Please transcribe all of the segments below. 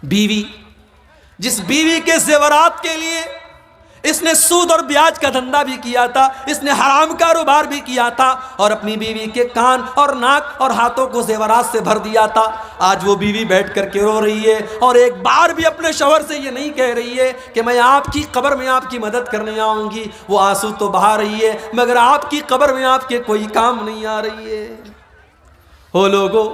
بیوی، جس بیوی کے زیورات کے لیے اس نے سود اور بیاج کا دھندا بھی کیا تھا، اس نے حرام کاروبار بھی کیا تھا، اور اپنی بیوی کے کان اور ناک اور ہاتھوں کو زیورات سے بھر دیا تھا، آج وہ بیوی بیٹھ کر کے رو رہی ہے اور ایک بار بھی اپنے شوہر سے یہ نہیں کہہ رہی ہے کہ میں آپ کی قبر میں آپ کی مدد کرنے آؤں گی۔ وہ آنسو تو بہا رہی ہے مگر آپ کی قبر میں آپ کے کوئی کام نہیں آ رہی ہے۔ ہو لوگو،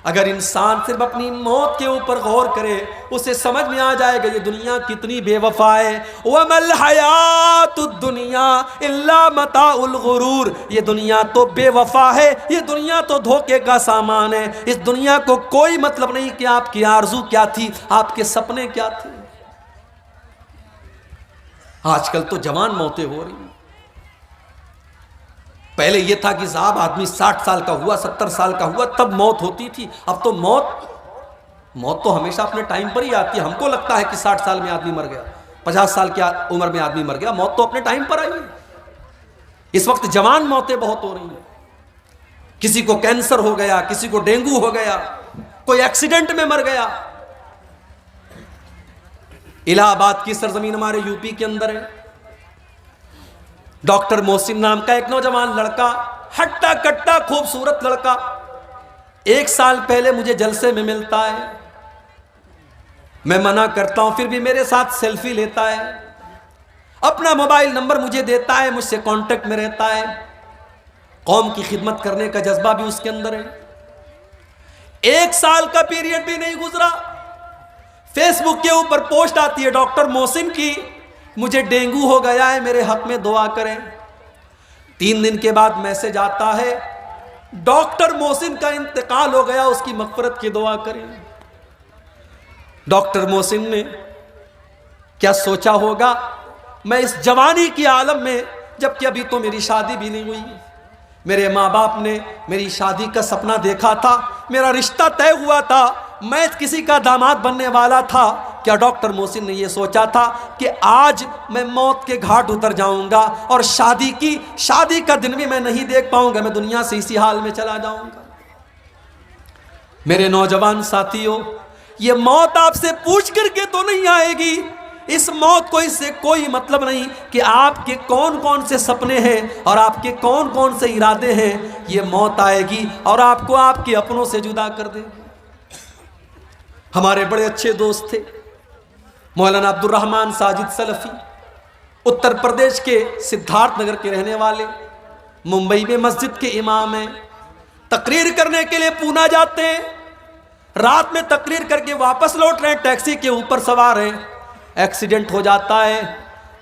اگر انسان صرف اپنی موت کے اوپر غور کرے اسے سمجھ میں آ جائے گا یہ دنیا کتنی بے وفا ہے۔ وَمَا الْحَيَاةُ الدُّنْيَا إِلَّا مَتَاعُ الْغُرُورِ، یہ دنیا تو بے وفا ہے، یہ دنیا تو دھوکے کا سامان ہے۔ اس دنیا کو کوئی مطلب نہیں کہ آپ کی آرزو کیا تھی، آپ کے سپنے کیا تھے۔ آج کل تو جوان موتیں ہو رہی ہیں۔ پہلے یہ تھا کہ صاحب آدمی 60 سال کا ہوا، 70 سال کا ہوا تب موت ہوتی تھی، اب تو موت تو ہمیشہ اپنے ٹائم پر ہی آتی ہے۔ ہم کو لگتا ہے کہ 60 سال میں آدمی مر گیا، 50 سال کی عمر میں آدمی مر گیا، موت تو اپنے ٹائم پر آئی ہے۔ اس وقت جوان موتیں بہت ہو رہی ہیں، کسی کو کینسر ہو گیا، کسی کو ڈینگو ہو گیا، کوئی ایکسیڈنٹ میں مر گیا۔ الہ آباد کی سرزمین ہمارے یوپی کے اندر ہے، ڈاکٹر محسن نام کا ایک نوجوان لڑکا، ہٹا کٹا خوبصورت لڑکا، 1 سال پہلے مجھے جلسے میں ملتا ہے، میں منع کرتا ہوں پھر بھی میرے ساتھ سیلفی لیتا ہے، اپنا موبائل نمبر مجھے دیتا ہے، مجھ سے کانٹیکٹ میں رہتا ہے، قوم کی خدمت کرنے کا جذبہ بھی اس کے اندر ہے۔ 1 سال کا پیریڈ بھی نہیں گزرا، فیس بک کے اوپر پوسٹ آتی ہے ڈاکٹر محسن کی، مجھے ڈینگو ہو گیا ہے، میرے حق میں دعا کریں۔ 3 دن کے بعد میسج آتا ہے ڈاکٹر محسن کا انتقال ہو گیا، اس کی مغفرت کی دعا کریں۔ ڈاکٹر محسن نے کیا سوچا ہوگا میں اس جوانی کی عالم میں، جبکہ ابھی تو میری شادی بھی نہیں ہوئی، میرے ماں باپ نے میری شادی کا سپنا دیکھا تھا، میرا رشتہ طے ہوا تھا، میں کسی کا داماد بننے والا تھا، کیا ڈاکٹر محسن نے یہ سوچا تھا کہ آج میں موت کے گھاٹ اتر جاؤں گا اور شادی کا دن بھی میں نہیں دیکھ پاؤں گا، میں دنیا سے اسی حال میں چلا جاؤں گا۔ میرے نوجوان ساتھیوں، یہ موت آپ سے پوچھ کر کے تو نہیں آئے گی، اس موت کو اس سے کوئی مطلب نہیں کہ آپ کے کون کون سے سپنے ہیں اور آپ کے کون کون سے ارادے ہیں، یہ موت آئے گی اور آپ کو آپ کے اپنوں سے جدا کر دے گی۔ ہمارے بڑے اچھے دوست تھے مولانا عبد الرحمن ساجد سلفی، اتر پردیش کے سدھارتھ نگر کے رہنے والے، ممبئی میں مسجد کے امام ہیں، تقریر کرنے کے لیے پونا جاتے ہیں، رات میں تقریر کر کے واپس لوٹ رہے ہیں، ٹیکسی کے اوپر سوار ہیں، ایکسیڈنٹ ہو جاتا ہے،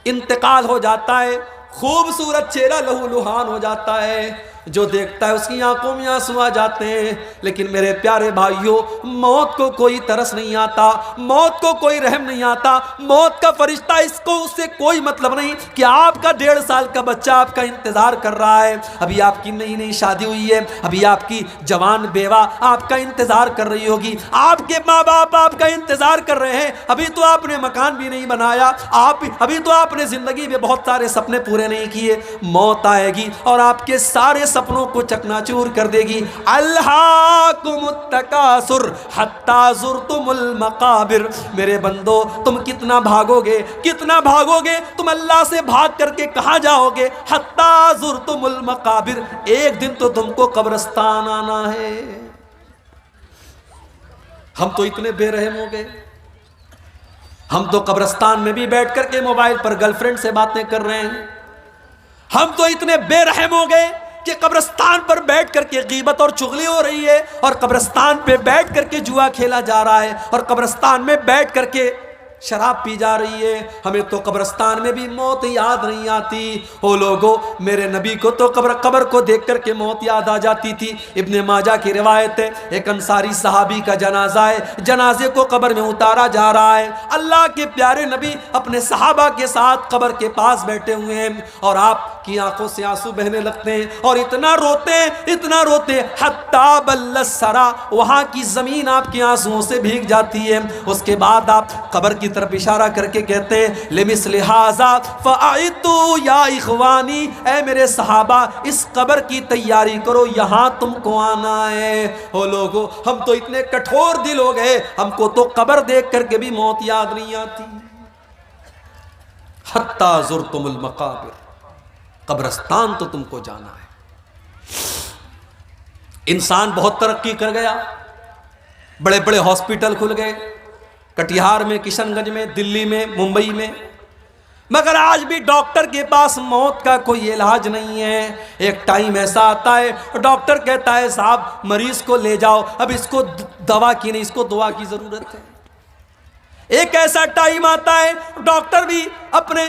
انتقال ہو جاتا ہے، خوبصورت چہرہ لہو لہان ہو جاتا ہے، جو دیکھتا ہے اس کی آنکھوں میں آنسو آ جاتے ہیں۔ لیکن میرے پیارے بھائیوں، موت کو کوئی ترس نہیں آتا، موت کو کوئی رحم نہیں آتا، موت کا فرشتہ اس سے کوئی مطلب نہیں کہ آپ کا 1.5 سال کا بچہ آپ کا انتظار کر رہا ہے، ابھی آپ کی نئی شادی ہوئی ہے، ابھی آپ کی جوان بیوہ آپ کا انتظار کر رہی ہوگی، آپ کے ماں باپ آپ کا انتظار کر رہے ہیں، ابھی تو آپ نے مکان بھی نہیں بنایا، ابھی تو آپ نے زندگی میں بہت سارے سپنے پورے نہیں کیے، موت آئے گی اور آپ کے سارے سپنوں کو چکناچور کر دے گی۔ الہاکم التکاثر حتی زرتم المقابر، میرے بندو تم کتنا بھاگو گے تم اللہ سے بھاگ کر کے کہاں جاؤ گے؟ حتی زرتم المقابر، ایک دن تو تم کو قبرستان آنا ہے۔ ہم تو اتنے بے رحم ہو گئے، ہم تو قبرستان میں بھی بیٹھ کر کے موبائل پر گرل فرینڈ سے باتیں کر رہے ہیں، ہم تو اتنے بے رحم ہو گئے کہ قبرستان پر بیٹھ کر کے غیبت اور چغلی ہو رہی ہے، اور قبرستان پہ بیٹھ کر کے جوا کھیلا جا رہا ہے، اور قبرستان میں بیٹھ کر کے شراب پی جا رہی ہے۔ ہمیں تو قبرستان میں بھی موت یاد نہیں آتی۔ او لوگو، میرے نبی کو تو قبر کو دیکھ کر کے موت یاد آ جاتی تھی۔ ابن ماجہ کی روایت ہے، ایک انصاری صحابی کا جنازہ ہے، جنازے کو قبر میں اتارا جا رہا ہے، اللہ کے پیارے نبی اپنے صحابہ کے ساتھ قبر کے پاس بیٹھے ہوئے ہیں، اور آپ کی آنکھوں سے آنسو بہنے لگتے ہیں اور اتنا روتے ہیں حتی بل السرا، وہاں کی زمین آپ کے آنسوؤں سے بھیگ جاتی ہے۔ اس کے بعد آپ قبر کی طرف اشارہ کر کے کہتے ہیں لمثل ھذا فاعدوا یا اخوانی، اے میرے صحابہ اس قبر کی تیاری کرو، یہاں تم کو آنا ہے۔ او لوگو، ہم تو اتنے کٹھور دل ہو گئے، ہم کو تو قبر دیکھ کر کے بھی موت یاد نہیں آتی۔ حتی زرتم المقابر، قبرستان تو تم کو جانا ہے۔ انسان بہت ترقی کر گیا، بڑے بڑے ہاسپٹل کھل گئے، کٹیہار میں، کشن گنج میں، دلی میں، ممبئی میں، مگر آج بھی ڈاکٹر کے پاس موت کا کوئی علاج نہیں ہے۔ ایک ٹائم ایسا آتا ہے ڈاکٹر کہتا ہے صاحب مریض کو لے جاؤ، اب اس کو دوا کی نہیں، اس کو دعا کی ضرورت ہے۔ ایک ایسا ٹائم آتا ہے ڈاکٹر بھی اپنے،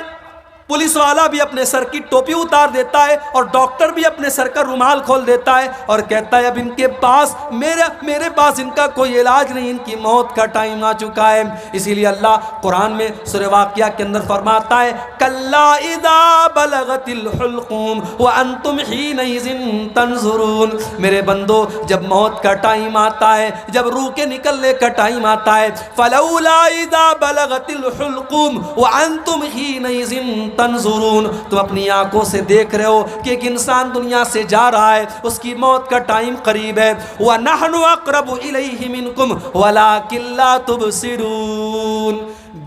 پولیس والا بھی اپنے سر کی ٹوپی اتار دیتا ہے اور ڈاکٹر بھی اپنے سر کا رومال کھول دیتا ہے اور کہتا ہے اب ان کے پاس میرے پاس ان کا کوئی علاج نہیں، ان کی موت کا ٹائم آ چکا ہے۔ اسی لیے اللہ قرآن میں سورہ واقعہ کے اندر فرماتا ہے کلا اذا بلغت الحلقوم وانتم حینئذ تنظرون، میرے بندو جب موت کا ٹائم آتا ہے، جب روح کے نکلنے کا ٹائم آتا ہے، فلولا اذا بلغت الحلقوم وانتم حینئذ تنظرون، تم اپنی آنکھوں سے دیکھ رہے ہو کہ ایک انسان دنیا سے جا رہا ہے، اس کی موت کا ٹائم قریب ہے۔ وَنَحْنُ أَقْرَبُ إِلَيْهِ مِنْكُمْ وَلَكِنْ لَا تُبْصِرُونَ،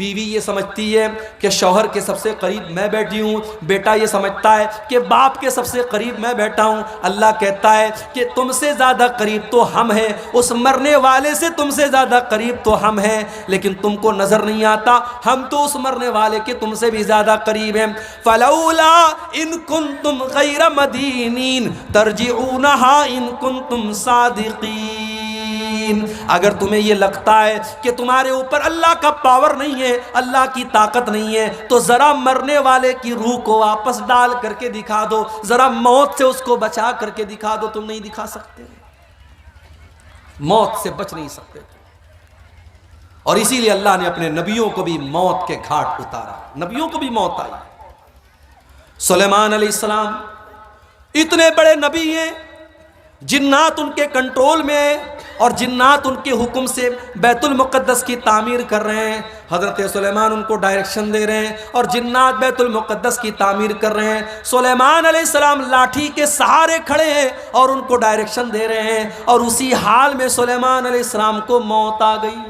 بیوی یہ سمجھتی ہے کہ شوہر کے سب سے قریب میں بیٹھی ہوں، بیٹا یہ سمجھتا ہے کہ باپ کے سب سے قریب میں بیٹھا ہوں۔ اللہ کہتا ہے کہ تم سے زیادہ قریب تو ہم ہیں، اس مرنے والے سے تم سے زیادہ قریب تو ہم ہیں، لیکن تم کو نظر نہیں آتا، ہم تو اس مرنے والے کے تم سے بھی زیادہ قریب ہیں۔ فلولا ان کنتم غیر مدینین ترجعونها ان کنتم صادقین، اگر تمہیں یہ لگتا ہے کہ تمہارے اوپر اللہ کا پاور نہیں ہے، اللہ کی طاقت نہیں ہے، تو ذرا مرنے والے کی روح کو واپس ڈال کر کے دکھا دو، ذرا موت سے اس کو بچا کر کے دکھا دو۔ تم نہیں دکھا سکتے، موت سے بچ نہیں سکتے۔ اور اسی لیے اللہ نے اپنے نبیوں کو بھی موت کے گھاٹ اتارا، نبیوں کو بھی موت آئی۔ سلیمان علیہ السلام اتنے بڑے نبی ہیں، جنات ان کے کنٹرول میں ہیں اور جنات ان کے حکم سے بیت المقدس کی تعمیر کر رہے ہیں۔ حضرت سلیمان ان کو ڈائریکشن دے رہے ہیں اور جنات بیت المقدس کی تعمیر کر رہے ہیں۔ سلیمان علیہ السلام لاٹھی کے سہارے کھڑے ہیں اور ان کو ڈائریکشن دے رہے ہیں، اور اسی حال میں سلیمان علیہ السلام کو موت آ گئی۔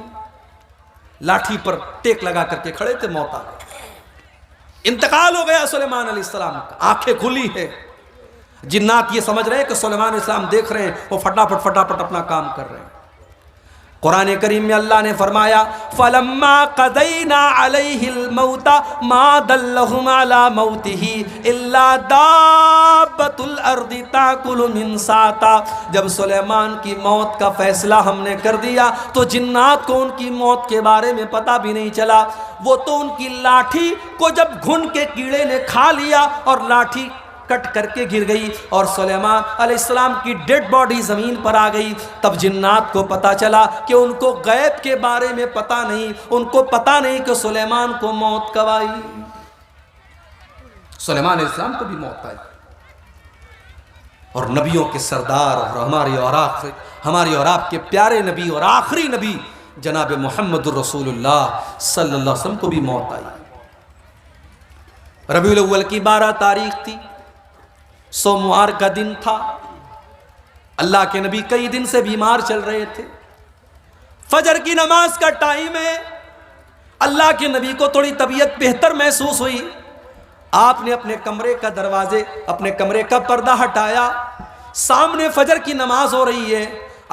لاٹھی پر ٹیک لگا کر کے کھڑے تھے، موت آ گئی، انتقال ہو گیا سلیمان علیہ السلام کا۔ آنکھیں کھلی ہے، جنات یہ سمجھ رہے ہیں کہ سلیمان علیہ السلام دیکھ رہے ہیں، وہ فٹافٹ اپنا کام کر رہے ہیں۔ قرآن کریم میں اللہ نے فرمایا فَلَمَّا قَضَيْنَا عَلَيْهِ الْمَوْتَ مَا دَلَّهُمْ عَلَى مَوْتِهِ إِلَّا دَابَّةُ الْأَرْضِ تَأْكُلُ مِنْ سَأْتَهِ، جب سلیمان کی موت کا فیصلہ ہم نے کر دیا تو جنات کو ان کی موت کے بارے میں پتہ بھی نہیں چلا، وہ تو ان کی لاٹھی کو جب گھن کے کیڑے نے کھا لیا اور لاٹھی کٹ کر کے گر گئی اور سلیمان علیہ السلام کی ڈیڈ باڈی زمین پر آ گئی، تب جنات کو پتا چلا کہ ان کو غیب کے بارے میں پتا نہیں، ان کو پتا نہیں کہ سلیمان کو موت کب آئی۔ سلیمان علیہ السلام کو بھی موت آئی، اور نبیوں کے سردار اور ہماری اور آپ کے پیارے نبی اور آخری نبی جناب محمد الرسول اللہ صلی اللہ علیہ وسلم کو بھی موت آئی۔ ربیع الاول کی 12 تاریخ تھی، سوموار کا دن تھا، اللہ کے نبی کئی دن سے بیمار چل رہے تھے، فجر کی نماز کا ٹائم ہے، اللہ کے نبی کو تھوڑی طبیعت بہتر محسوس ہوئی، آپ نے اپنے کمرے کا دروازے، اپنے کمرے کا پردہ ہٹایا، سامنے فجر کی نماز ہو رہی ہے،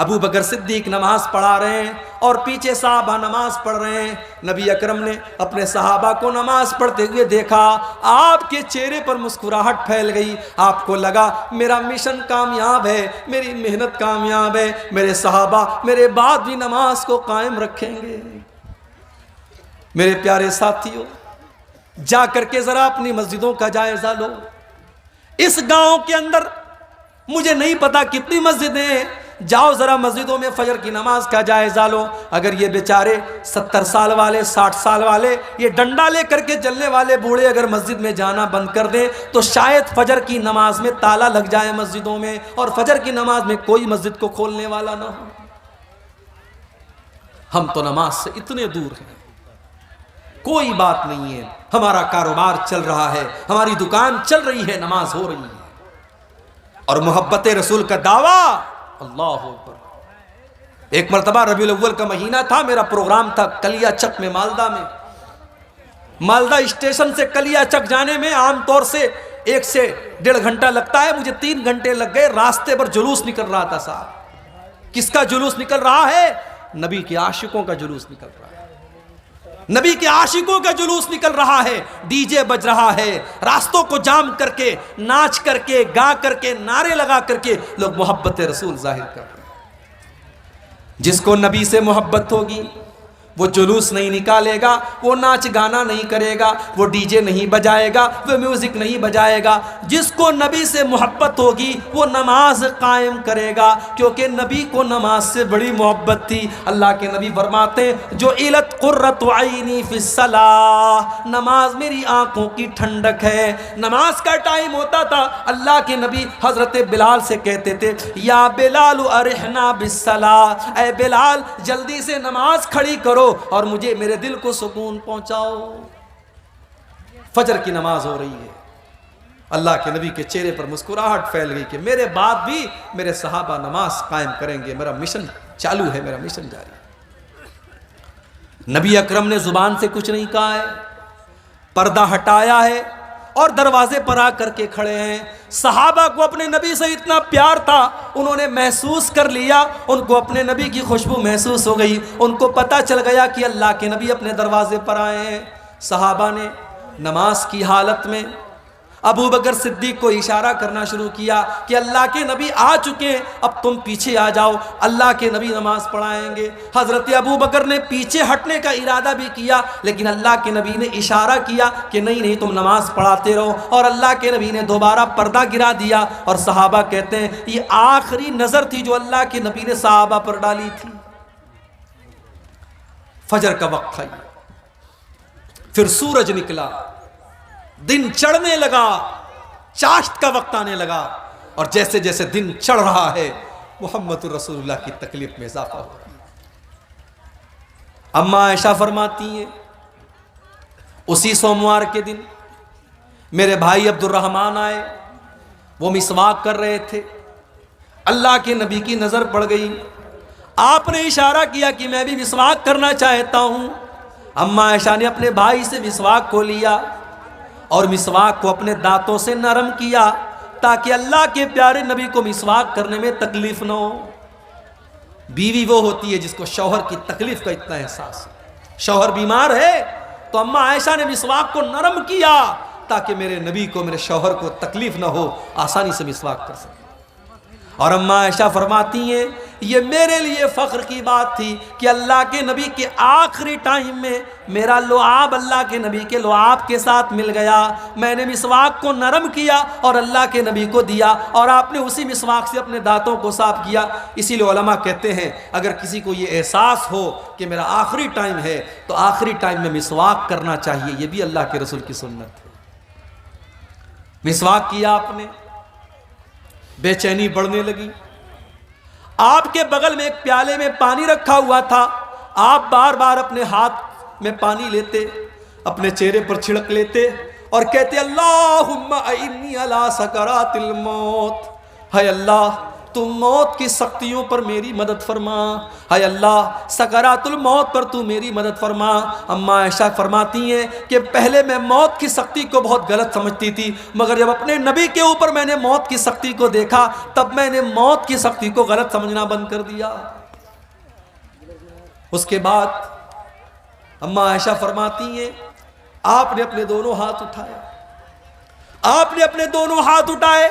ابو بکر صدیق نماز پڑھا رہے ہیں اور پیچھے صحابہ نماز پڑھ رہے ہیں۔ نبی اکرم نے اپنے صحابہ کو نماز پڑھتے ہوئے دیکھا، آپ کے چہرے پر مسکراہٹ پھیل گئی، آپ کو لگا میرا مشن کامیاب ہے، میری محنت کامیاب ہے، میرے صحابہ میرے بعد بھی نماز کو قائم رکھیں گے۔ میرے پیارے ساتھیوں، جا کر کے ذرا اپنی مسجدوں کا جائزہ لو۔ اس گاؤں کے اندر مجھے نہیں پتا کتنی مسجدیں ہیں، جاؤ ذرا مسجدوں میں فجر کی نماز کا جائزہ لو. اگر یہ بیچارے 70 سال والے 60 سال والے یہ ڈنڈا لے کر کے چلنے والے بوڑھے اگر مسجد میں جانا بند کر دیں تو شاید فجر کی نماز میں تالا لگ جائے مسجدوں میں اور فجر کی نماز میں کوئی مسجد کو کھولنے والا نہ ہو. ہم تو نماز سے اتنے دور ہیں, کوئی بات نہیں ہے. ہمارا کاروبار چل رہا ہے, ہماری دکان چل رہی ہے, نماز ہو رہی ہے, اور محبت رسول کا دعویٰ. اللہ اکبر. ایک مرتبہ ربیع الاول کا مہینہ تھا, میرا پروگرام تھا کلیا چک میں, مالدہ میں. مالدہ اسٹیشن سے کلیا چک جانے میں عام طور سے 1 سے 1.5 گھنٹہ لگتا ہے, مجھے 3 گھنٹے لگ گئے. راستے پر جلوس نکل رہا تھا صاحب. کس کا جلوس نکل رہا ہے؟ نبی کے عاشقوں کا جلوس نکل رہا ہے. نبی کے عاشقوں کا جلوس نکل رہا ہے. ڈی جے بج رہا ہے, راستوں کو جام کر کے, ناچ کر کے, گا کر کے, نعرے لگا کر کے لوگ محبت رسول ظاہر کر رہے ہیں. جس کو نبی سے محبت ہوگی وہ جلوس نہیں نکالے گا, وہ ناچ گانا نہیں کرے گا, وہ ڈی جے نہیں بجائے گا, وہ میوزک نہیں بجائے گا. جس کو نبی سے محبت ہوگی وہ نماز قائم کرے گا, کیونکہ نبی کو نماز سے بڑی محبت تھی. اللہ کے نبی فرماتے ہیں جو علت قرۃ عینی فی الصلاۃ, نماز میری آنکھوں کی ٹھنڈک ہے. نماز کا ٹائم ہوتا تھا, اللہ کے نبی حضرت بلال سے کہتے تھے یا بلال ارحنا بالصلاۃ, اے بلال جلدی سے نماز کھڑی کرو اور مجھے میرے دل کو سکون پہنچاؤ. فجر کی نماز ہو رہی ہے, اللہ کے نبی کے چہرے پر مسکراہٹ پھیل گئی کہ میرے بعد بھی میرے صحابہ نماز قائم کریں گے, میرا مشن چالو ہے, میرا مشن جاری ہے. نبی اکرم نے زبان سے کچھ نہیں کہا ہے, پردہ ہٹایا ہے اور دروازے پر آ کر کے کھڑے ہیں. صحابہ کو اپنے نبی سے اتنا پیار تھا, انہوں نے محسوس کر لیا, ان کو اپنے نبی کی خوشبو محسوس ہو گئی, ان کو پتہ چل گیا کہ اللہ کے نبی اپنے دروازے پر آئے ہیں. صحابہ نے نماز کی حالت میں ابو بکر صدیق کو اشارہ کرنا شروع کیا کہ اللہ کے نبی آ چکے ہیں, اب تم پیچھے آ جاؤ, اللہ کے نبی نماز پڑھائیں گے. حضرت ابو بکر نے پیچھے ہٹنے کا ارادہ بھی کیا, لیکن اللہ کے نبی نے اشارہ کیا کہ نہیں تم نماز پڑھاتے رہو, اور اللہ کے نبی نے دوبارہ پردہ گرا دیا. اور صحابہ کہتے ہیں یہ آخری نظر تھی جو اللہ کے نبی نے صحابہ پر ڈالی تھی. فجر کا وقت تھا, پھر سورج نکلا, دن چڑھنے لگا, چاشت کا وقت آنے لگا, اور جیسے جیسے دن چڑھ رہا ہے محمد رسول اللہ کی تکلیف میں اضافہ ہو رہا ہے. اما عائشہ فرماتی ہیں اسی سوموار کے دن میرے بھائی عبد الرحمن آئے, وہ مسواک کر رہے تھے, اللہ کے نبی کی نظر پڑ گئی, آپ نے اشارہ کیا کہ میں بھی مسواک کرنا چاہتا ہوں. اما عائشہ نے اپنے بھائی سے مسواک کو لیا اور مسواک کو اپنے دانتوں سے نرم کیا تاکہ اللہ کے پیارے نبی کو مسواک کرنے میں تکلیف نہ ہو. بیوی وہ ہوتی ہے جس کو شوہر کی تکلیف کا اتنا احساس ہے. شوہر بیمار ہے تو اما عائشہ نے مسواک کو نرم کیا تاکہ میرے نبی کو, میرے شوہر کو تکلیف نہ ہو, آسانی سے مسواک کر سکے. اور اما عائشہ فرماتی ہیں یہ میرے لیے فخر کی بات تھی کہ اللہ کے نبی کے آخری ٹائم میں میرا لعاب اللہ کے نبی کے لعاب کے ساتھ مل گیا. میں نے مسواک کو نرم کیا اور اللہ کے نبی کو دیا, اور آپ نے اسی مسواک سے اپنے دانتوں کو صاف کیا. اسی لیے علماء کہتے ہیں اگر کسی کو یہ احساس ہو کہ میرا آخری ٹائم ہے تو آخری ٹائم میں مسواک کرنا چاہیے, یہ بھی اللہ کے رسول کی سنت ہے. مسواک کیا آپ نے, بے چینی بڑھنے لگی. آپ کے بغل میں ایک پیالے میں پانی رکھا ہوا تھا, آپ بار بار اپنے ہاتھ میں پانی لیتے, اپنے چہرے پر چھڑک لیتے اور کہتے اللہم اعنی علی سکرات الموت, ہے اللہ تو موت کی سختیوں پر میری مدد فرما, ہے اللہ سکرات الموت پر تو میری مدد فرما. اما عائشہ فرماتی ہیں کہ پہلے میں موت کی سختی کو بہت غلط سمجھتی تھی, مگر جب اپنے نبی کے اوپر میں نے موت کی سختی کو دیکھا تب میں نے موت کی سختی کو غلط سمجھنا بند کر دیا. اس کے بعد اما عائشہ فرماتی ہیں آپ نے اپنے دونوں ہاتھ اٹھائے, آپ نے اپنے دونوں ہاتھ اٹھائے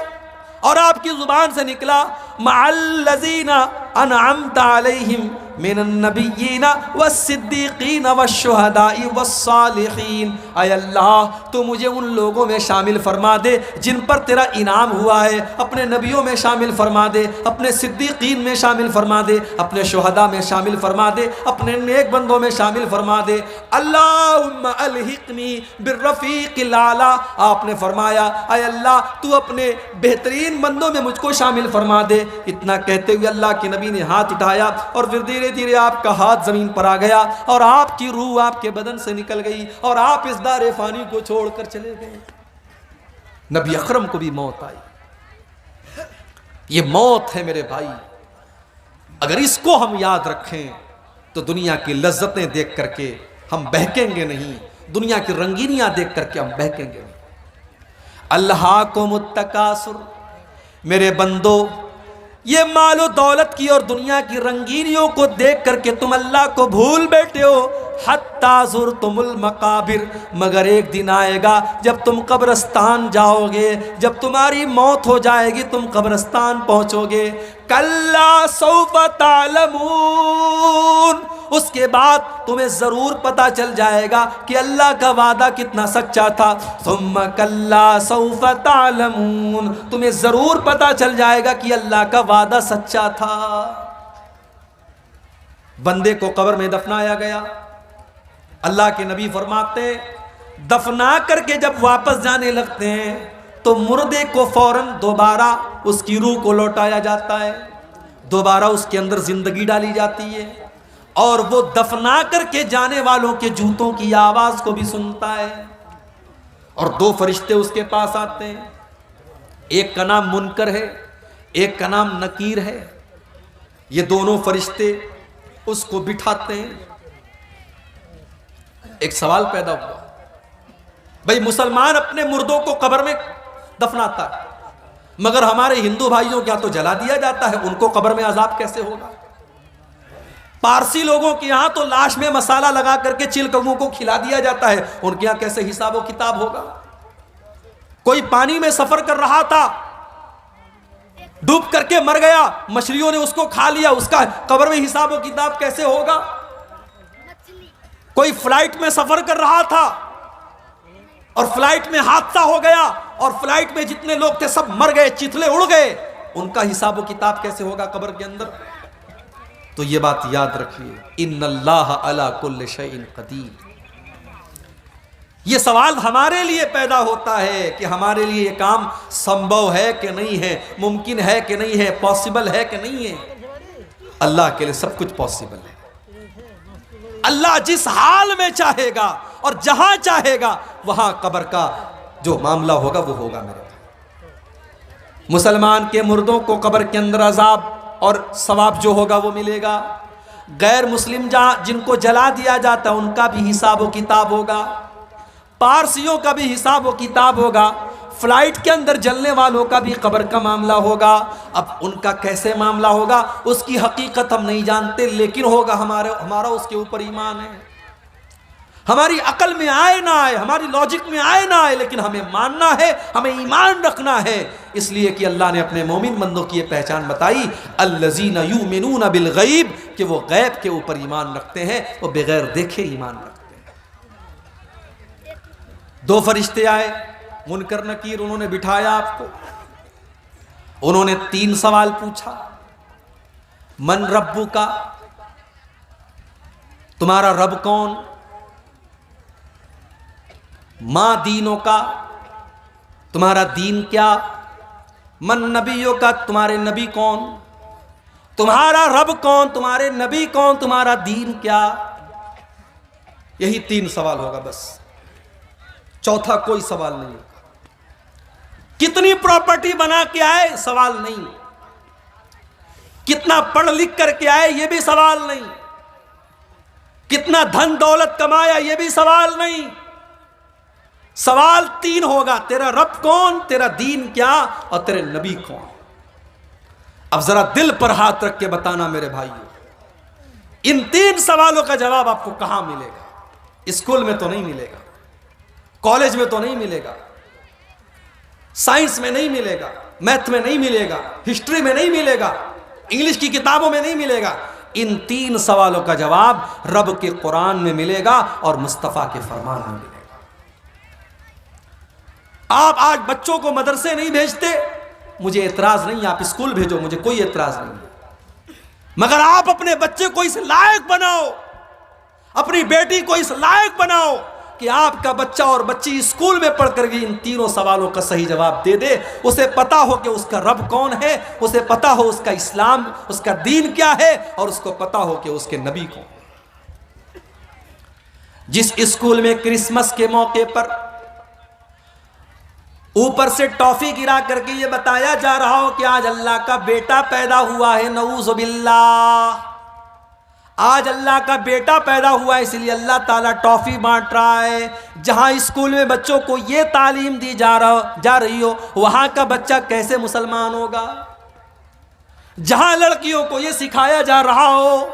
اور آپ کی زبان سے نکلا مع الذین انعمت علیہم من النبیین والصدیقین والشہداء والصالحین۔ اے اللہ تو مجھے ان لوگوں میں شامل فرما دے جن پر تیرا انعام ہوا ہے، اپنے نبیوں میں شامل فرما دے، اپنے صدیقین میں شامل فرما دے، اپنے شہداء میں شامل فرما دے، اپنے نیک بندوں میں شامل فرما دے۔ اللہم الحقنی بالرفیق الاعلی، آپ نے فرمایا اے اللہ تو اپنے بہترین بندوں میں مجھ کو شامل فرما دے۔ اتنا کہتے ہوئے اللہ کے نبی نے ہاتھ اٹھایا اور پھر دھیرے دھیرے آپ کا ہاتھ زمین پر آ گیا اور آپ کی روح آپ کے بدن سے نکل گئی اور آپ اس دار فانی کو چھوڑ کر چلے گئے۔ نبی اکرم کو بھی موت آئی۔ یہ موت ہے میرے بھائی، اگر اس کو ہم یاد رکھیں تو دنیا کی لذتیں دیکھ کر کے ہم بہکیں گے نہیں، دنیا کی رنگینیاں دیکھ کر کے ہم بہکیں گے نہیں۔ الہاکم التکاثر، میرے بندو یہ مال و دولت کی اور دنیا کی رنگینیوں کو دیکھ کر کے تم اللہ کو بھول بیٹھے ہو۔ حتیٰ زرتم المقابر، مگر ایک دن آئے گا جب تم قبرستان جاؤ گے، جب تمہاری موت ہو جائے گی تم قبرستان پہنچو گے۔ کلا سوف تعلمون، اس کے بعد تمہیں ضرور پتا چل جائے گا کہ اللہ کا وعدہ کتنا سچا تھا۔ ثم کلا سوف تعلمون، تمہیں ضرور پتا چل جائے گا کہ اللہ کا وعدہ سچا تھا۔ بندے کو قبر میں دفنایا گیا، اللہ کے نبی فرماتے ہیں دفنا کر کے جب واپس جانے لگتے ہیں تو مردے کو فوراً دوبارہ اس کی روح کو لوٹایا جاتا ہے، دوبارہ اس کے اندر زندگی ڈالی جاتی ہے اور وہ دفنا کر کے جانے والوں کے جوتوں کی آواز کو بھی سنتا ہے اور دو فرشتے اس کے پاس آتے ہیں، ایک کا نام منکر ہے، ایک کا نام نکیر ہے۔ یہ دونوں فرشتے اس کو بٹھاتے ہیں۔ ایک سوال پیدا ہوا، بھئی مسلمان اپنے مردوں کو قبر میں دفناتا ہے مگر ہمارے ہندو بھائیوں کیا تو جلا دیا جاتا ہے، ان کو قبر میں عذاب کیسے ہوگا؟ پارسی لوگوں کے یہاں تو لاش میں مسالہ لگا کر کے چل کگوں کو کھلا دیا جاتا ہے، ان کے یہاں کیسے حساب و کتاب ہوگا؟ کوئی پانی میں سفر کر رہا تھا، ڈوب کر کے مر گیا، مچھلیوں نے اس کو کھا لیا، اس کا قبر میں حساب و کتاب کیسے ہوگا؟ کوئی فلائٹ میں سفر کر رہا تھا اور فلائٹ میں حادثہ ہو گیا اور فلائٹ میں جتنے لوگ تھے سب مر گئے، چتلے اڑ گئے، ان کا حساب و کتاب کیسے ہوگا قبر کے اندر؟ تو یہ بات یاد رکھیے، ان اللہ علی کل شیء قدیر۔ یہ سوال ہمارے لیے پیدا ہوتا ہے کہ ہمارے لیے یہ کام سمبھو ہے کہ نہیں ہے، ممکن ہے کہ نہیں ہے، پاسبل ہے کہ نہیں ہے؟ اللہ کے لیے سب کچھ پاسبل ہے۔ اللہ جس حال میں چاہے گا اور جہاں چاہے گا وہاں قبر کا جو معاملہ ہوگا وہ ہوگا میرے بھائی۔ مسلمان کے مردوں کو قبر کے اندر عذاب اور ثواب جو ہوگا وہ ملے گا، غیر مسلم جن کو جلا دیا جاتا ہے ان کا بھی حساب و کتاب ہوگا، پارسیوں کا بھی حساب و کتاب ہوگا، فلائٹ کے اندر جلنے والوں کا بھی قبر کا معاملہ ہوگا۔ اب ان کا کیسے معاملہ ہوگا اس کی حقیقت ہم نہیں جانتے، لیکن ہوگا، ہمارا اس کے اوپر ایمان ہے۔ ہماری عقل میں آئے نہ آئے، ہماری لاجک میں آئے نہ آئے، لیکن ہمیں ماننا ہے، ہمیں ایمان رکھنا ہے، اس لیے کہ اللہ نے اپنے مومن بندوں کی یہ پہچان بتائی، الذین یؤمنون بالغیب، کہ وہ غیب کے اوپر ایمان رکھتے ہیں، وہ بغیر دیکھے ایمان رکھتے ہیں۔ دو فرشتے آئے، منکر نکیر، انہوں نے بٹھایا آپ کو، انہوں نے 3 سوال پوچھا، من ربک، تمہارا رب کون؟ ما دینوں کا، تمہارا دین کیا؟ من نبیوں کا، تمہارے نبی کون؟ تمہارا رب کون، تمہارے نبی کون، تمہارا دین کیا؟ یہی 3 سوال ہوگا بس، چوتھا کوئی سوال نہیں۔ کتنی پراپرٹی بنا کے آئے سوال نہیں، کتنا پڑھ لکھ کر کے آئے یہ بھی سوال نہیں، کتنا دھن دولت کمایا یہ بھی سوال نہیں، سوال 3 ہوگا، تیرا رب کون، تیرا دین کیا اور تیرے نبی کون۔ اب ذرا دل پر ہاتھ رکھ کے بتانا میرے بھائیو، ان 3 سوالوں کا جواب آپ کو کہاں ملے گا؟ اسکول میں تو نہیں ملے گا، کالج میں تو نہیں ملے گا، سائنس میں نہیں ملے گا، میتھ میں نہیں ملے گا، ہسٹری میں نہیں ملے گا، انگلش کی کتابوں میں نہیں ملے گا۔ ان 3 سوالوں کا جواب رب کے قرآن میں ملے گا اور مصطفیٰ کے فرمان میں ملے گا۔ آپ آج بچوں کو مدرسے نہیں بھیجتے، مجھے اعتراض نہیں، آپ اسکول بھیجو، مجھے کوئی اعتراض نہیں، مگر آپ اپنے بچے کو اس لائق بناؤ، اپنی بیٹی کو اس لائق بناؤ کہ آپ کا بچہ اور بچی اسکول میں پڑھ کر بھی ان 3 سوالوں کا صحیح جواب دے دے، اسے پتا ہو کہ اس کا رب کون ہے، اسے پتا ہو اس کا اسلام، اس کا دین کیا ہے، اور اس کو پتا ہو کہ اس کے نبی کون۔ جس اسکول میں کرسمس کے موقع پر اوپر سے ٹافی گرا کر کے یہ بتایا جا رہا ہو کہ آج اللہ کا بیٹا پیدا ہوا ہے، نعوذ باللہ، آج اللہ کا بیٹا پیدا ہوا ہے اس لیے اللہ تعالیٰ ٹافی بانٹ رہا ہے، جہاں اسکول میں بچوں کو یہ تعلیم دی جا رہی ہو، وہاں کا بچہ کیسے مسلمان ہوگا؟ جہاں لڑکیوں کو یہ سکھایا جا رہا ہو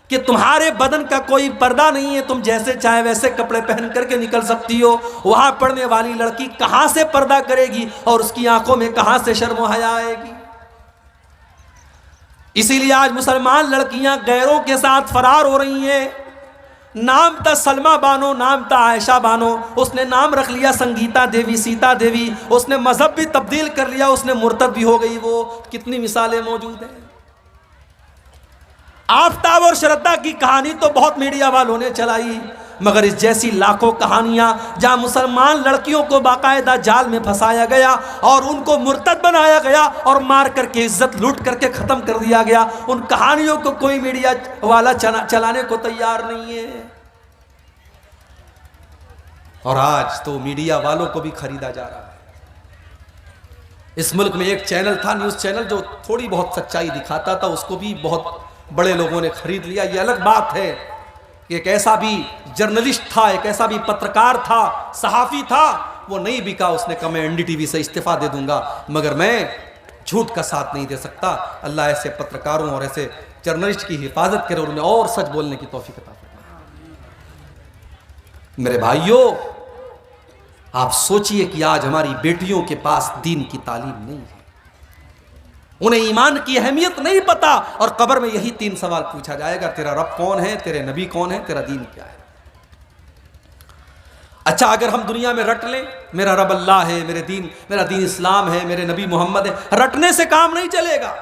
کہ تمہارے بدن کا کوئی پردہ نہیں ہے، تم جیسے چاہے ویسے کپڑے پہن کر کے نکل سکتی ہو، وہاں پڑھنے والی لڑکی کہاں سے پردہ کرے گی اور اس کی آنکھوں میں کہاں سے شرم و حیا آئے گی؟ اسی لیے آج مسلمان لڑکیاں غیروں کے ساتھ فرار ہو رہی ہیں۔ نام تھا سلمہ بانو، نام تھا عائشہ بانو، اس نے نام رکھ لیا سنگیتا دیوی، سیتا دیوی، اس نے مذہب بھی تبدیل کر لیا، اس نے مرتد بھی ہو گئی۔ وہ کتنی مثالیں موجود ہیں۔ آفتاب اور شردا کی کہانی تو بہت میڈیا والوں نے چلائی، مگر اس جیسی لاکھوں کہانیاں جہاں مسلمان لڑکیوں کو باقاعدہ جال میں پھنسایا گیا اور ان کو مرتد بنایا گیا اور مار کر کے عزت لوٹ کر کے ختم کر دیا گیا، ان کہانیوں کو کوئی میڈیا والا چلانے کو تیار نہیں ہے۔ اور آج تو میڈیا والوں کو بھی خریدا جا رہا ہے۔ اس ملک میں ایک چینل تھا، نیوز چینل، جو تھوڑی بہت سچائی دکھاتا تھا، اس کو بھی بہت بڑے لوگوں نے خرید لیا۔ یہ الگ بات ہے کہ ایک ایسا بھی جرنلسٹ تھا، ایک ایسا بھی پترکار تھا، صحافی تھا، وہ نہیں بکا، اس نے کہا میں این ڈی ٹی وی سے استعفیٰ دے دوں گا، مگر میں جھوٹ کا ساتھ نہیں دے سکتا۔ اللہ ایسے پترکاروں اور ایسے جرنلسٹ کی حفاظت کرے اور انہیں اور سچ بولنے کی توفیق عطا فرمائے۔ میرے بھائیوں، آپ سوچئے کہ آج ہماری بیٹیوں کے پاس دین کی تعلیم نہیں ہے، انہیں ایمان کی اہمیت نہیں پتا، اور قبر میں یہی 3 سوال پوچھا جائے گا، تیرا رب کون ہے، تیرے نبی کون ہے، تیرا دین کیا ہے۔ اچھا، اگر ہم دنیا میں رٹ لیں میرا رب اللہ ہے، میرا دین اسلام ہے، میرے نبی محمد ہے، رٹنے سے کام نہیں چلے گا،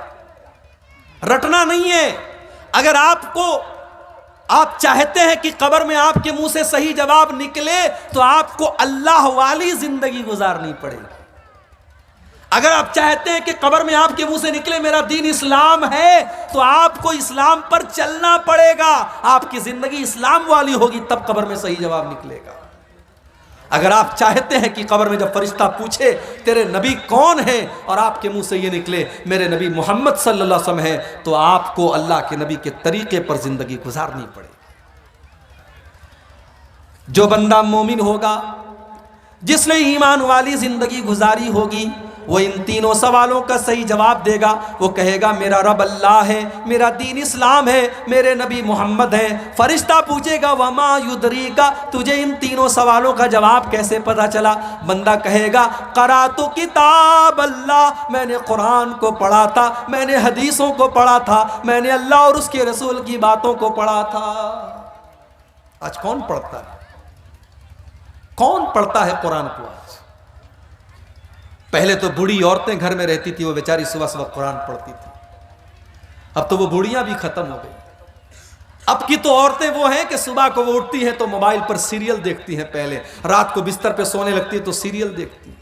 رٹنا نہیں ہے۔ اگر آپ چاہتے ہیں کہ قبر میں آپ کے منہ سے صحیح جواب نکلے تو آپ کو اللہ والی زندگی گزارنی پڑے گی۔ اگر آپ چاہتے ہیں کہ قبر میں آپ کے منہ سے نکلے میرا دین اسلام ہے تو آپ کو اسلام پر چلنا پڑے گا، آپ کی زندگی اسلام والی ہوگی، تب قبر میں صحیح جواب نکلے گا۔ اگر آپ چاہتے ہیں کہ قبر میں جب فرشتہ پوچھے تیرے نبی کون ہیں اور آپ کے منہ سے یہ نکلے میرے نبی محمد صلی اللہ علیہ وسلم ہے، تو آپ کو اللہ کے نبی کے طریقے پر زندگی گزارنی پڑے گی۔ جو بندہ مومن ہوگا، جس نے ایمان والی زندگی گزاری ہوگی، وہ ان 3 سوالوں کا صحیح جواب دے گا۔ وہ کہے گا میرا رب اللہ ہے، میرا دین اسلام ہے، میرے نبی محمد ہیں۔ فرشتہ پوچھے گا وما یدریکا، تجھے ان 3 سوالوں کا جواب کیسے پتا چلا؟ بندہ کہے گا قرأت کتاب اللہ، میں نے قرآن کو پڑھا تھا، میں نے حدیثوں کو پڑھا تھا، میں نے اللہ اور اس کے رسول کی باتوں کو پڑھا تھا۔ آج کون پڑھتا ہے؟ کون پڑھتا ہے قرآن کو آج؟ پہلے تو بوڑھی عورتیں گھر میں رہتی تھی، وہ بیچاری صبح صبح قرآن پڑھتی تھی، اب تو وہ بوڑھیاں بھی ختم ہو گئی۔ اب کی تو عورتیں وہ ہیں کہ صبح کو وہ اٹھتی ہیں تو موبائل پر سیریل دیکھتی ہیں، پہلے رات کو بستر پہ سونے لگتی ہے تو سیریل دیکھتی ہیں۔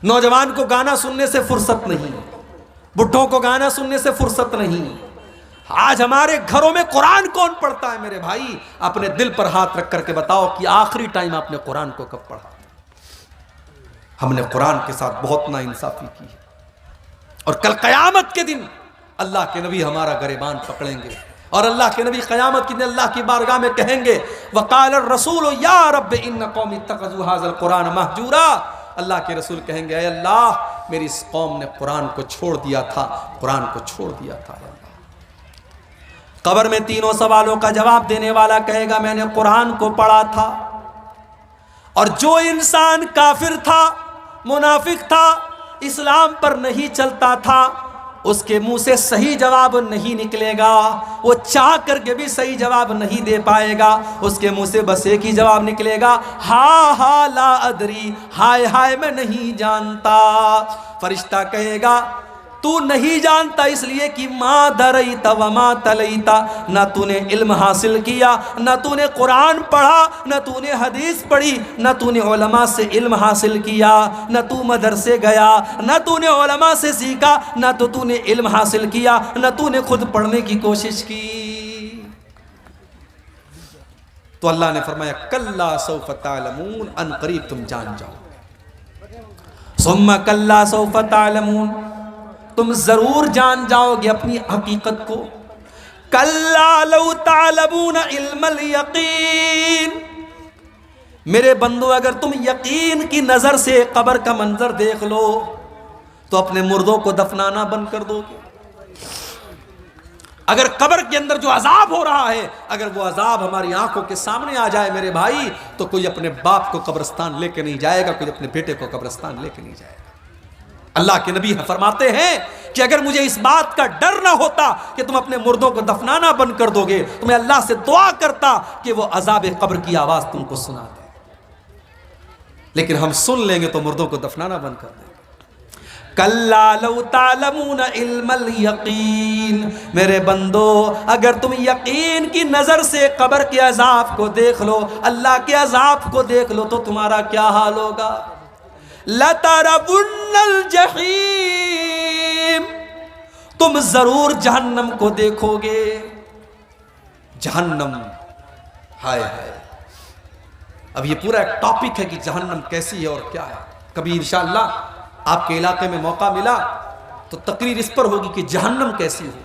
نوجوان کو گانا سننے سے فرصت نہیں، بڈھوں کو گانا سننے سے فرصت نہیں۔ آج ہمارے گھروں میں قرآن کون پڑھتا ہے؟ میرے بھائی اپنے دل پر ہاتھ رکھ کر کے بتاؤ کہ آخری ٹائم آپ نے قرآن کو کب پڑھا؟ ہم نے قرآن کے ساتھ بہت ناانصافی کی ہے، اور کل قیامت کے دن اللہ کے نبی ہمارا گریبان پکڑیں گے، اور اللہ کے نبی قیامت کے دن اللہ کی بارگاہ میں کہیں گے وقال الرسول یا رب ان قوم اتخذوا هذا القرآن مہجورا۔ اللہ کے رسول کہیں گے اے اللہ میری اس قوم نے قرآن کو چھوڑ دیا تھا، قرآن کو چھوڑ دیا تھا۔ قبر میں 3 سوالوں کا جواب دینے والا کہے گا میں نے قرآن کو پڑھا تھا، اور جو انسان کافر تھا، منافق تھا، اسلام پر نہیں چلتا تھا، اس کے منہ سے صحیح جواب نہیں نکلے گا، وہ چاہ کر کے بھی صحیح جواب نہیں دے پائے گا، اس کے منہ سے بس ایک ہی جواب نکلے گا، ہاں ہاں لا ادری، ہائے ہائے میں نہیں جانتا۔ فرشتہ کہے گا تو نہیں جانتا اس لیے کہ ما دریت وما تلیتا، نہ تو نے علم حاصل کیا، نہ تو نے قرآن پڑھا، نہ تو نے حدیث پڑھی، نہ تو نے علماء سے علم حاصل کیا، نہ تو مدرسے گیا، نہ تو نے علماء سے سیکھا، نہ تو نے علم حاصل کیا، نہ تو نے خود پڑھنے کی کوشش کی۔ تو اللہ نے فرمایا کلا سوف تعلمون، ان قریب تم جان جاؤ، ثم کلا سوف تعلمون، تم ضرور جان جاؤ گے اپنی حقیقت کو۔ کلا لو تعلمون علم الیقین، میرے بندو اگر تم یقین کی نظر سے قبر کا منظر دیکھ لو تو اپنے مردوں کو دفنانا بند کر دو گے۔ اگر قبر کے اندر جو عذاب ہو رہا ہے، اگر وہ عذاب ہماری آنکھوں کے سامنے آ جائے میرے بھائی، تو کوئی اپنے باپ کو قبرستان لے کے نہیں جائے گا، کوئی اپنے بیٹے کو قبرستان لے کے نہیں جائے گا۔ اللہ کے نبی فرماتے ہیں کہ اگر مجھے اس بات کا ڈر نہ ہوتا کہ تم اپنے مردوں کو دفنانا بند کر دو گے تو میں اللہ سے دعا کرتا کہ وہ عذاب قبر کی آواز تم کو سنا دے، لیکن ہم سن لیں گے تو مردوں کو دفنانا بند کر دیں گے۔ کلا لو تعلمون علم الیقین، میرے بندو اگر تم یقین کی نظر سے قبر کے عذاب کو دیکھ لو، اللہ کے عذاب کو دیکھ لو، تو تمہارا کیا حال ہوگا؟ لَتَرَوُنَّ الْجَحِيمَ، تم ضرور جہنم کو دیکھو گے۔ جہنم، ہائے ہائے، اب یہ پورا ایک ٹاپک ہے کہ جہنم کیسی ہے اور کیا ہے۔ کبھی انشاءاللہ آپ کے علاقے میں موقع ملا تو تقریر اس پر ہوگی کہ جہنم کیسی ہو۔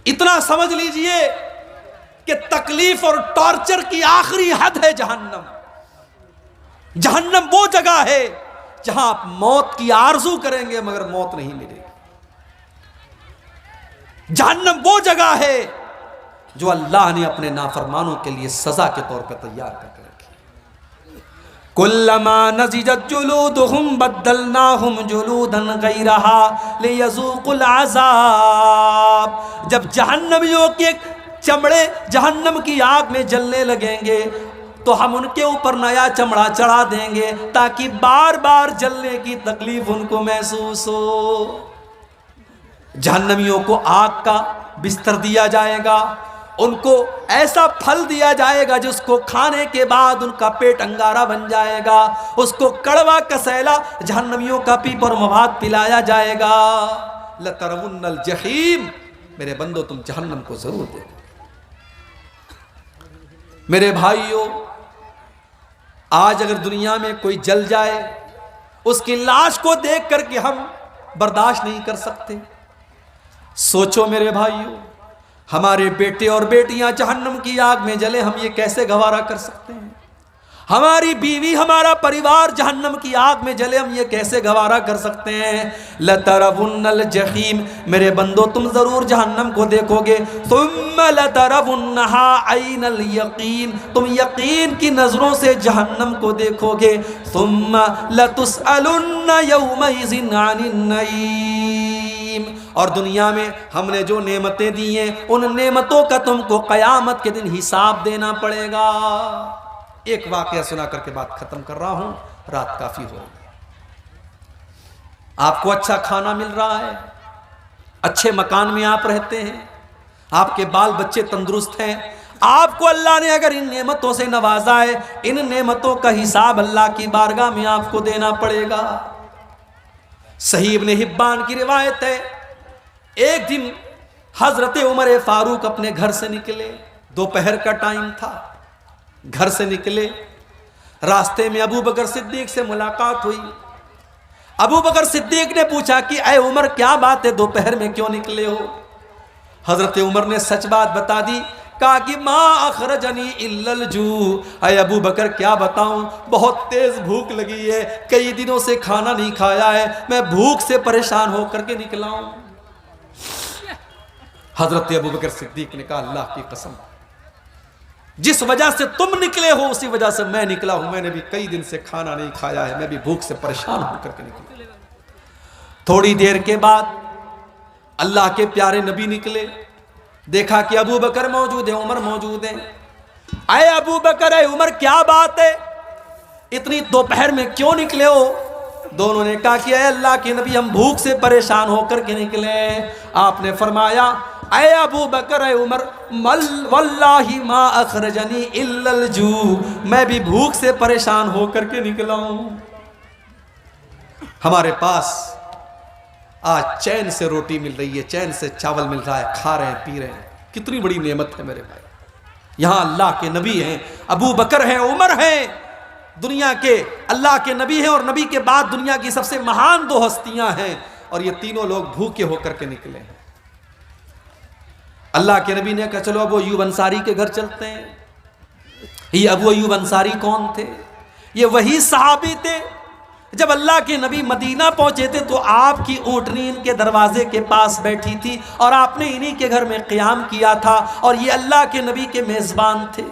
اتنا سمجھ لیجئے کہ تکلیف اور ٹارچر کی آخری حد ہے جہنم۔ جہنم وہ جگہ ہے جہاں آپ موت کی آرزو کریں گے مگر موت نہیں ملے گی۔ جہنم وہ جگہ ہے جو اللہ نے اپنے نافرمانوں کے لیے سزا کے طور پر تیار کر کے رکھی۔ کلما نضجت جلودہم بدلناہم جلودا غیرہا لیذوقوا العذاب، جب جہنمیوں کے چمڑے جہنم کی آگ میں جلنے لگیں گے تو ہم ان کے اوپر نیا چمڑا چڑھا دیں گے تاکہ بار بار جلنے کی تکلیف ان کو محسوس ہو۔ جہنمیوں کو آگ کا بستر دیا جائے گا، ان کو ایسا پھل دیا جائے گا جس کو کھانے کے بعد ان کا پیٹ انگارہ بن جائے گا، اس کو کڑوا کسیلا جہنمیوں کا پیپ اور مواد پلایا جائے گا۔ لَتَرَوُنَّ الْجَحِيمَ، میرے بندو تم جہنم کو ضرور دیکھو۔ میرے بھائیوں، آج اگر دنیا میں کوئی جل جائے، اس کی لاش کو دیکھ کر کے ہم برداشت نہیں کر سکتے۔ سوچو میرے بھائیوں، ہمارے بیٹے اور بیٹیاں جہنم کی آگ میں جلے، ہم یہ کیسے گوارا کر سکتے ہیں؟ ہماری بیوی، ہمارا پریوار جہنم کی آگ میں جلے، ہم یہ کیسے گوارا کر سکتے ہیں؟ لَتَرَوُنَّ الْجَحِيمَ، میرے بندو تم ضرور جہنم کو دیکھو گے۔ ثُمَّ لَتَرَوُنَّهَا عَيْنَ الْيَقِينَ، تم یقین کی نظروں سے جہنم کو دیکھو گے۔ ثُمَّ لَتُسْأَلُنَّ يَوْمَئِذٍ عَنِ النَّعِيمِ، اور دنیا میں ہم نے جو نعمتیں دی ہیں ان نعمتوں کا تم کو قیامت کے دن حساب دینا پڑے گا۔ ایک واقعہ سنا کر کے بات ختم کر رہا ہوں، رات کافی ہو رہی ہے۔ آپ کو اچھا کھانا مل رہا ہے، اچھے مکان میں آپ رہتے ہیں، آپ کے بال بچے تندرست ہیں، آپ کو اللہ نے اگر ان نعمتوں سے نوازا ہے، ان نعمتوں کا حساب اللہ کی بارگاہ میں آپ کو دینا پڑے گا۔ صحیح ابن حبان کی روایت ہے، ایک دن حضرت عمر فاروق اپنے گھر سے نکلے، دوپہر کا ٹائم تھا، گھر سے نکلے، راستے میں ابو بکر صدیق سے ملاقات ہوئی۔ ابو بکر صدیق نے پوچھا کہ اے عمر کیا بات ہے، دوپہر میں کیوں نکلے ہو؟ حضرت عمر نے سچ بات بتا دی، کہا کہ ما اخرجنی الا الجوع، اے ابو بکر کیا بتاؤں، بہت تیز بھوک لگی ہے، کئی دنوں سے کھانا نہیں کھایا ہے، میں بھوک سے پریشان ہو کر کے نکلا ہوں۔ حضرت ابو بکر صدیق نے کہا اللہ کی قسم، جس وجہ سے تم نکلے ہو اسی وجہ سے میں نکلا ہوں، میں نے بھی کئی دن سے کھانا نہیں کھایا ہے، میں بھی بھوک سے پریشان ہو کر کے نکلا۔ تھوڑی دیر کے بعد اللہ کے پیارے نبی نکلے، دیکھا کہ ابو بکر موجود ہے، عمر موجود ہے۔ اے ابو بکر، اے عمر، کیا بات ہے، اتنی دوپہر میں کیوں نکلے ہو؟ دونوں نے کہا کہ اے اللہ کے نبی، ہم بھوک سے پریشان ہو کر کے نکلے۔ آپ نے فرمایا اے ابو بکر، اے عمر، واللہ ما اخرجنی الا الجوع، میں بھی بھوک سے پریشان ہو کر کے نکلا ہوں۔ ہمارے پاس آج چین سے روٹی مل رہی ہے، چین سے چاول مل رہا ہے، کھا رہے ہیں، پی رہے ہیں، کتنی بڑی نعمت ہے میرے بھائی۔ یہاں اللہ کے نبی ہیں، ابو بکر ہیں، عمر ہیں، دنیا کے اللہ کے نبی ہیں، اور نبی کے بعد دنیا کی سب سے مہان دو ہستیاں ہیں، اور یہ تینوں لوگ بھوکے ہو کر کے نکلے ہیں۔ اللہ کے نبی نے کہا چلو ابو ایوب انصاری کے گھر چلتے ہیں۔ یہ ابو ایوب انصاری کون تھے؟ یہ وہی صحابی تھے جب اللہ کے نبی مدینہ پہنچے تھے تو آپ کی اونٹنی ان کے دروازے کے پاس بیٹھی تھی، اور آپ نے انہی کے گھر میں قیام کیا تھا، اور یہ اللہ کے نبی کے میزبان تھے۔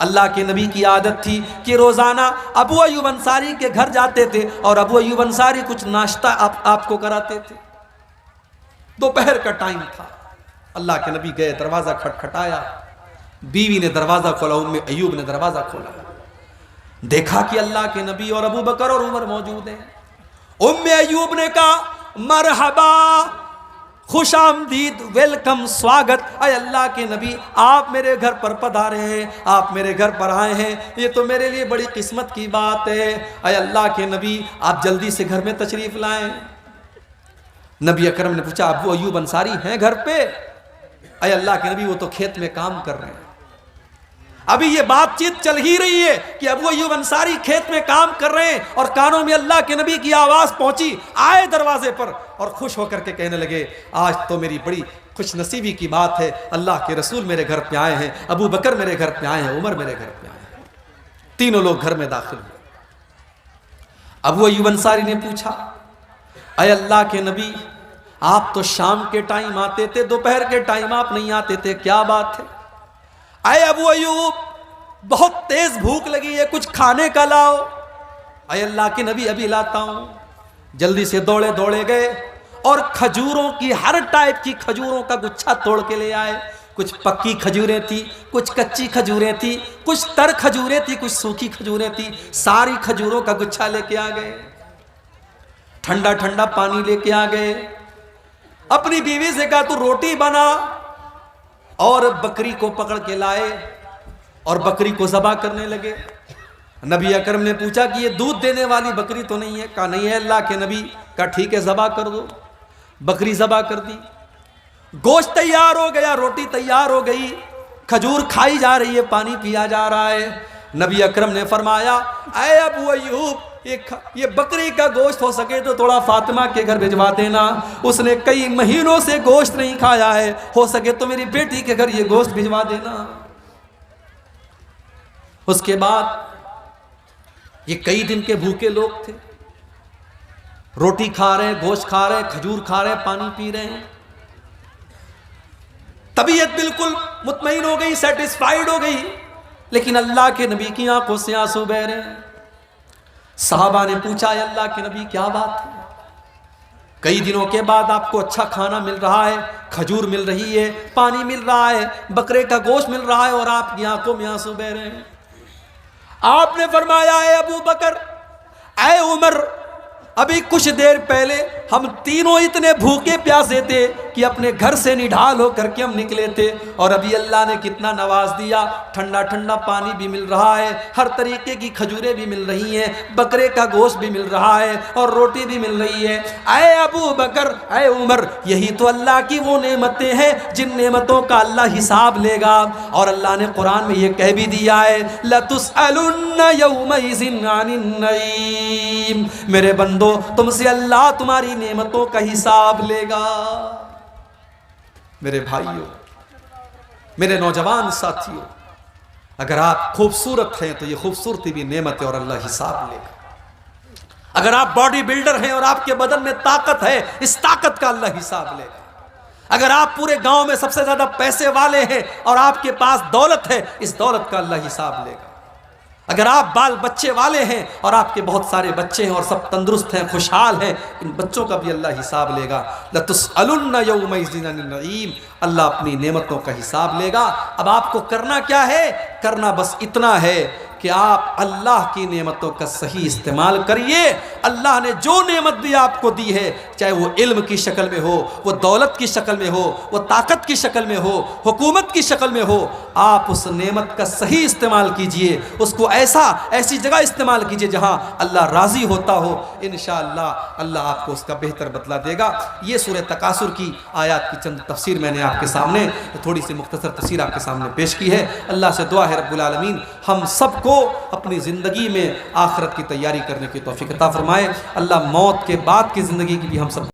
اللہ کے نبی کی عادت تھی کہ روزانہ ابو ایوب انصاری کے گھر جاتے تھے، اور ابو ایوب انصاری کچھ ناشتہ آپ کو کراتے تھے۔ دوپہر کا ٹائم تھا، اللہ کے نبی گئے، دروازہ کھٹکھٹایا، بیوی نے دروازہ کھولا، ام ایوب نے دروازہ کھولا، دیکھا کہ اللہ کے نبی اور ابو بکر اور عمر موجود ہیں۔ ام ایوب نے کہا مرحبا، خوش آمدید، ویلکم، سواگت، اے اللہ کے نبی آپ میرے گھر پر پدھارے ہیں، آپ میرے گھر پر آئے ہیں، یہ تو میرے لیے بڑی قسمت کی بات ہے۔ اے اللہ کے نبی آپ جلدی سے گھر میں تشریف لائیں۔ نبی اکرم نے پوچھا ابو ایوب انصاری ہیں گھر پہ؟ اے اللہ کے نبی وہ تو کھیت میں کام کر رہے ہیں۔ ابھی یہ بات چیت چل ہی رہی ہے کہ ابو ایوب انصاری کھیت میں کام کر رہے ہیں، اور کانوں میں اللہ کے نبی کی آواز پہنچی، آئے دروازے پر اور خوش ہو کر کے کہنے لگے آج تو میری بڑی خوش نصیبی کی بات ہے، اللہ کے رسول میرے گھر پہ آئے ہیں، ابو بکر میرے گھر پہ آئے ہیں، عمر میرے گھر پہ آئے ہیں۔ تینوں لوگ گھر میں داخل ہوئے۔ ابو ایوب انصاری نے پوچھا اے اللہ کے نبی آپ تو شام کے ٹائم آتے تھے، دوپہر کے ٹائم آپ نہیں آتے تھے، کیا بات ہے؟ اے ابو ایوب بہت تیز بھوک لگی ہے، کچھ کھانے کا لاؤ۔ اے اللہ کے نبی ابھی لاتا ہوں۔ جلدی سے دوڑے گئے اور کھجوروں کی ہر ٹائپ کی کھجوروں کا گچھا توڑ کے لے آئے۔ کچھ پکی کھجوریں تھی، کچھ کچی کھجوریں تھی، کچھ تر کھجوریں تھی، کچھ سوکھی کھجوریں تھی، ساری کھجوروں کا گچھا لے کے آ گئے۔ ٹھنڈا ٹھنڈا پانی لے کے آ گئے۔ اپنی بیوی سے کہا تو روٹی بنا، اور بکری کو پکڑ کے لائے اور بکری کو ذبح کرنے لگے۔ نبی اکرم نے پوچھا کہ یہ دودھ دینے والی بکری تو نہیں ہے؟ کہا نہیں ہے اللہ کے نبی۔ کہا ٹھیک ہے ذبح کر دو۔ بکری ذبح کر دی، گوشت تیار ہو گیا، روٹی تیار ہو گئی، کھجور کھائی جا رہی ہے، پانی پیا جا رہا ہے۔ نبی اکرم نے فرمایا اے ابو ایوب یہ بکری کا گوشت ہو سکے تو تھوڑا فاطمہ کے گھر بھجوا دینا، اس نے کئی مہینوں سے گوشت نہیں کھایا ہے، ہو سکے تو میری بیٹی کے گھر یہ گوشت بھجوا دینا۔ اس کے بعد یہ کئی دن کے بھوکے لوگ تھے، روٹی کھا رہے ہیں، گوشت کھا رہے ہیں، کھجور کھا رہے ہیں، پانی پی رہے ہیں، طبیعت بالکل مطمئن ہو گئی، سیٹسفائیڈ ہو گئی، لیکن اللہ کے نبی کی آنکھوں سے آنسو بہ رہے ہیں۔ صحابہ نے پوچھا اے اللہ کے نبی کیا بات ہے؟ کئی دنوں کے بعد آپ کو اچھا کھانا مل رہا ہے، کھجور مل رہی ہے، پانی مل رہا ہے، بکرے کا گوشت مل رہا ہے، اور آپ کی آنکھوں میں آنسو بہ رہے ہیں۔ آپ نے فرمایا اے ابو بکر، اے عمر، ابھی کچھ دیر پہلے ہم تینوں اتنے بھوکے پیاسے تھے کہ اپنے گھر سے نڈھال ہو کر کے ہم نکلے تھے، اور ابھی اللہ نے کتنا نواز دیا، ٹھنڈا ٹھنڈا پانی بھی مل رہا ہے، ہر طریقے کی کھجوریں بھی مل رہی ہیں، بکرے کا گوشت بھی مل رہا ہے، اور روٹی بھی مل رہی ہے۔ اے ابو بکر، اے عمر، یہی تو اللہ کی وہ نعمتیں ہیں جن نعمتوں کا اللہ حساب لے گا، اور اللہ نے قرآن میں یہ کہہ بھی دیا ہے لَتُسْأَلُنَّ يَوْمَئِذٍ عَنِ النَّعِيمِ، میرے بندو تم سے اللہ تمہاری نعمتوں کا حساب لے گا۔ میرے بھائیوں، میرے نوجوان ساتھیوں، اگر آپ خوبصورت ہیں تو یہ خوبصورتی بھی نعمت ہے اور اللہ حساب لے گا۔ اگر آپ باڈی بلڈر ہیں اور آپ کے بدن میں طاقت ہے، اس طاقت کا اللہ حساب لے گا۔ اگر آپ پورے گاؤں میں سب سے زیادہ پیسے والے ہیں اور آپ کے پاس دولت ہے، اس دولت کا اللہ حساب لے گا۔ اگر آپ بال بچے والے ہیں اور آپ کے بہت سارے بچے ہیں اور سب تندرست ہیں، خوشحال ہیں، ان بچوں کا بھی اللہ حساب لے گا۔ لَتُسْأَلُنَّ يَوْمَئِذٍ عَنِ النَّعِيمِ، اللہ اپنی نعمتوں کا حساب لے گا۔ اب آپ کو کرنا کیا ہے؟ کرنا بس اتنا ہے کہ آپ اللہ کی نعمتوں کا صحیح استعمال کریے۔ اللہ نے جو نعمت بھی آپ کو دی ہے، چاہے وہ علم کی شکل میں ہو، وہ دولت کی شکل میں ہو، وہ طاقت کی شکل میں ہو، حکومت کی شکل میں ہو، آپ اس نعمت کا صحیح استعمال کیجئے، اس کو ایسی جگہ استعمال کیجئے جہاں اللہ راضی ہوتا ہو۔ انشاءاللہ اللہ آپ کو اس کا بہتر بدلہ دے گا۔ یہ سورہ تکاثر کی آیات کی چند تفسیر میں نے آپ کے سامنے تھوڑی سی مختصر تفسیر آپ کے سامنے پیش کی ہے۔ اللہ سے دعا ہے رب العالمین ہم سب کو اپنی زندگی میں آخرت کی تیاری کرنے کی توفیق عطا فرمائے۔ اللہ موت کے بعد کی زندگی کی بھی ہم سب